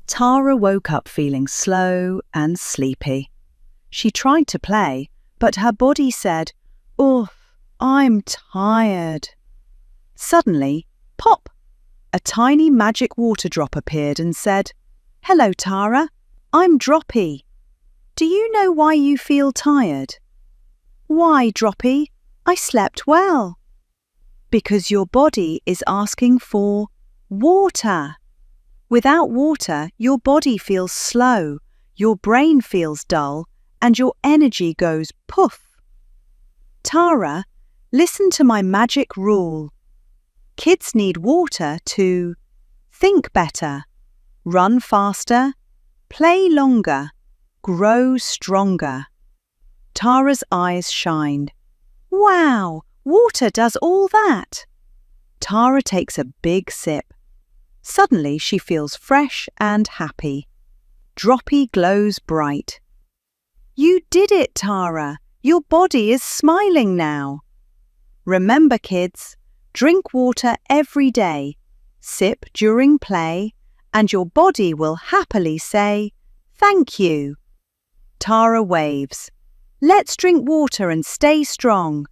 Tara woke up feeling slow and sleepy. She tried to play, but her body said, "Oof, I'm tired." Suddenly, pop! A tiny magic water drop appeared and said, "Hello, Tara. I'm Droppy. Do you know why you feel tired?" "Why, Droppy? I slept well." "Because your body is asking for water. Without water, your body feels slow, your brain feels dull, and your energy goes poof." "Tara, listen to my magic rule. Kids need water to think better, run faster, play longer, grow stronger." Tara's eyes shined. "Wow, water does all that." Tara takes a big sip. Suddenly she feels fresh and happy. Droppy glows bright. "You did it, Tara. Your body is smiling now." Remember, kids, drink water every day, sip during play, and your body will happily say, "Thank you." Tara waves. "Let's drink water and stay strong."